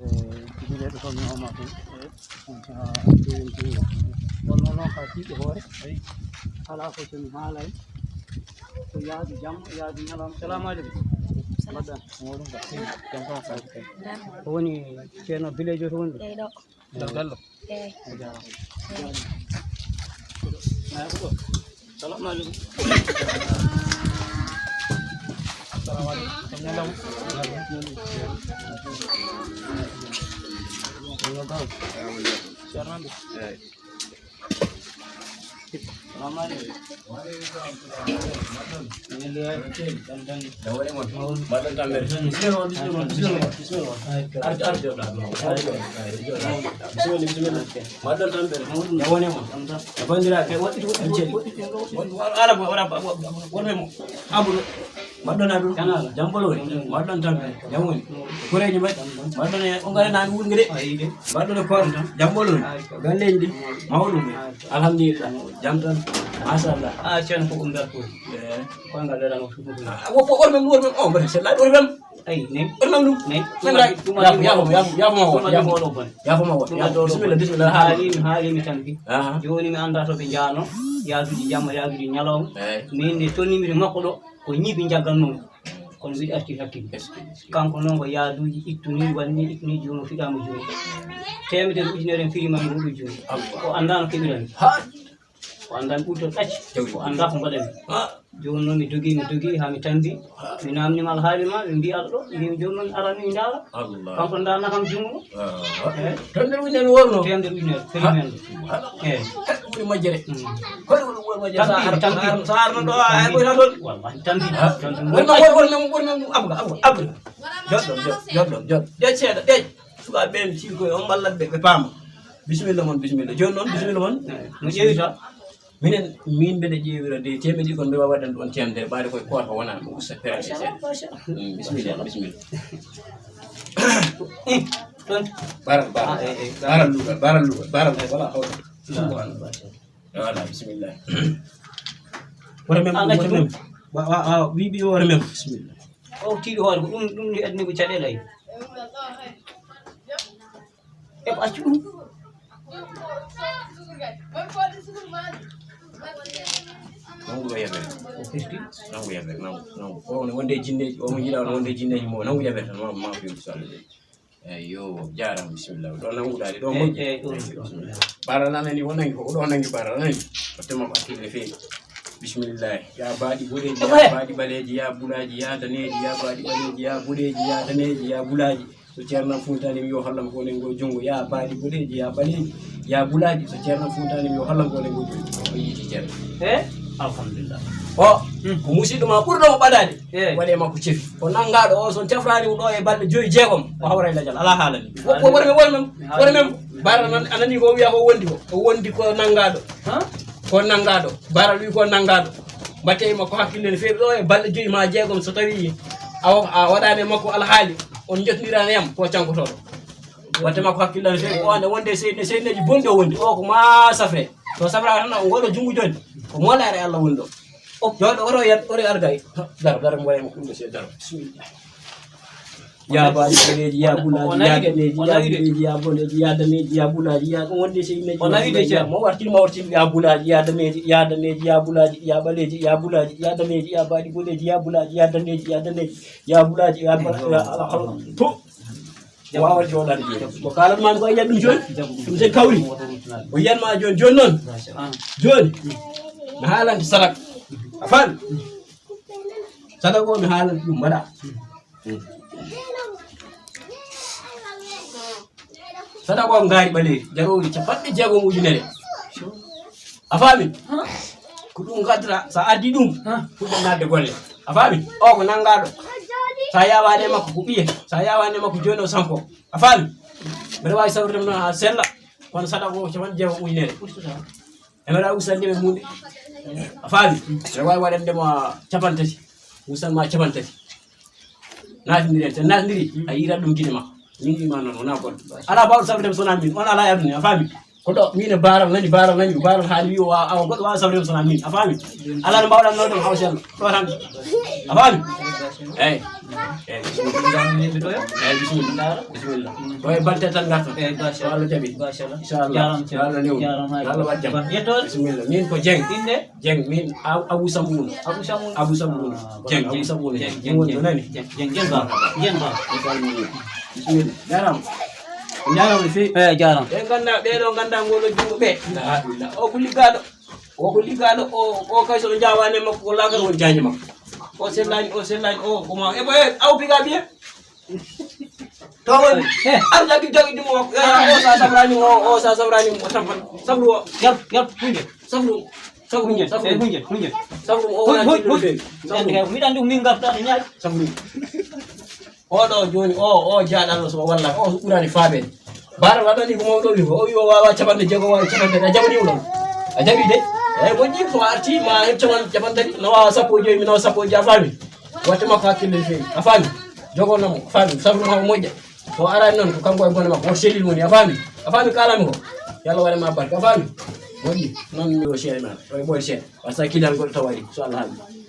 Tigileɗo kam mi oma ɗum wonno noon ka tiiɗo hoore ala ko somi haalay ko yaadu jam yaadu ñalawma. Salamu aleykum. Mbaɗɗa moɗum ka jam fa sa ko woni ceerno village o to woni ɗo Gallo a jarama nayi ko salamu aleykum. Assalamu aleykum. Kam ñalawma ceerno Madonna dum jambolo madon tan jamoni kureji maj madon e on ngare nan wurngede madon ko jambolo galleji mawdum alhamdulillah jam tan masallah cen ko umdal ko ngal dara no fufu wo ormem o bare se la ormem ay ne ormem dum ne ya bismillah haalimi tan bi joni mi anda to be jaano yaaduji jamma yaaduji nyalawma min ne tonnimiri makko do ko ñibi jaggal non kono wiɗi arti hakkille kanko noon ko yaaduji ittuni wanni ittuni joni fiɗama joni temedere ujunere en firima en huɗo joni o anda no keɓirani o anda mi ɓurto ɗacci o anda ko mbaɗami joni noon mi dogi ha mi tambi mi namnima alhaalima ɓe mbi aɗa ɗo mbimi joni noon mi arani mi ndaara kanko dana kam jungo temedere ujunere worno temedere ujunere ferimende eyi ɓuri majjere kono ɗum woni majjere sa arno ɗo ay ɓoyta toon wallahi tambi wonno abga joɗɗo ɗeƴ seeɗa ɗeƴ sukaɓe ɓen sii koye on ballat ɓe paama bisimilla moon joni noon bisimilla moon no ƴeewita min mbeɗa ƴeewira de temedɗi kon mbewa waɗan ɗon temedere ɓaade koye koota wona mo usta perade seeɗa bisimilla baral lugal wala hawta voilà bismillah wara mem wiɓi wara mem bismillah o tiiɗo hoore ko ɗum ndi adni ko caɗele ay e ko accu ɗum nangu yabere o firti nangu yabere nangu o wonde jinneji o mo yiɗa wonde jinneji mo nangu yabere tan ma fi sallallahu yo jaram bismillah do nanguɗade ɗo moƴƴi bara nanani wonangi ko ɗo nangi bara nani o tema ko hakkille feewi bismillah ya baɗi boɗeji ya baɗi ɓaleji ya bulaji ya daneji ya baɗi ɓaleji ya boɗeji ya daneji ya bulaji so ceerno funtani mi yo hallam ko nen go jungo ya baɗi boɗeji ya ɓaleji ya bulaji so ceerno funtani mi yo hallam ko nen go jungo o yiti ceerno alhamdulillah o ko musidɗo ma ɓurɗomo ɓadade waɗe makko cefi o nangaɗo o son tefrani ɗo e balɗe 5-6 o hawra e ladial ala haalani wormem bara anani ko wiya ko wondi ko nangaɗo bara wi ko nangaɗo mbatte makko hakkille ne feewi ɗo e balɗe 5-6 so tawi a waɗani makko alhaali on jottirani yam ko cankotoɗo watte makko hakkille ne feewi o ande wonde seyneji bonɗi o wondi o ko ma safre to safraka tan o goɗo jungo joni ko molare Allah woni ɗo joɗo oro argay dar mo waymo ɗum se dar bismillah ya baɗi ɓaleji ya bulaji ya daneji ya boɗeji ya boneji ya daneji ya bulaji ya ɗum wonde seyneji o nawi de ceerno mo wartini ya bulaji ya daneji ya bulaji ya ɓaleji ya bulaji ya daneji ya baɗi boɗeji ya bulaji ya daneji ya bulaji ya to wawa joɗade joni ko kalanmami ko yiyan ɗum joni ɗum sen kawri o yiyanma joni noon joni mi haalante sadak a faami sadak o mi haalante ɗum mbaɗa sadak o ngaari ɓaleeri jarooji 60 ujunere a faami ko ɗum gaddata sa addi ɗum fuɗɗa nadde golle a faami o ko nangaɗo sa yawani makko ko ɓiye sa yawani makko joni o sanko a faami mbeɗa wawi sawridema noon ha sella kono sadak o 60 ujunere e mbeɗa usandema munde a faami mbeɗa wawi waɗandema 50 usanma 50 natodiren so natodiri a yirat ɗum guiɗe makko min wima noon wona goɗɗo ala bawɗo sawridema sona min on ala yarduni a faami ko ɗo min e baral nani baral haali wi o awa goɗɗo wawa sawridema sona min a faami ala no mbawɗan no ɗum haw sello ɗo tan a faami eyyi bismillah bismillah koye balte tan garta so Allah jaɓi inchallah yo Allah waɗ jam bismillah min ko Dieng min Abou Samboun Dieng Abou Samboun Dieng woni ɗo nani Dieng ba bismillah jarama jarama fi jaram ɓe ɗo ganda ngolo jungo ɓe o ko liggaɗo o kay soɗo jawane makko ko lagal woni jañi makko o sellani o koma e boye aw piga biye to woni ar jagi dimo makko o sa sabrani o tampan sabru o yap hunde sabru hunde sabru o wona mi dan min garta nyaaj sabru oɗo joni o jaaɗallo so walla o ɓurani faaɓede bara waɗani ko mawɗo wi o wi o wawa caɓanɗe jeego wawi caɓanɗe a jaɓaniwo ɗon a jaɓi de eyyi moƴƴi so arti ma heɓ capantati no wawa sappo e joyi mi nawa sappo e joyi a faami watte makko hakkille no fewi a faami jogonnomo faami sabru mako moƴƴa so arani noon ko kanko e bone makko o sellil woni a faami kalami ko yallah waɗama barke a faami moƴƴi noon mi o seeɗa men o e ɓoye seeɗa par ce que kilal goɗɗo taw waɗi so Allah haaɓi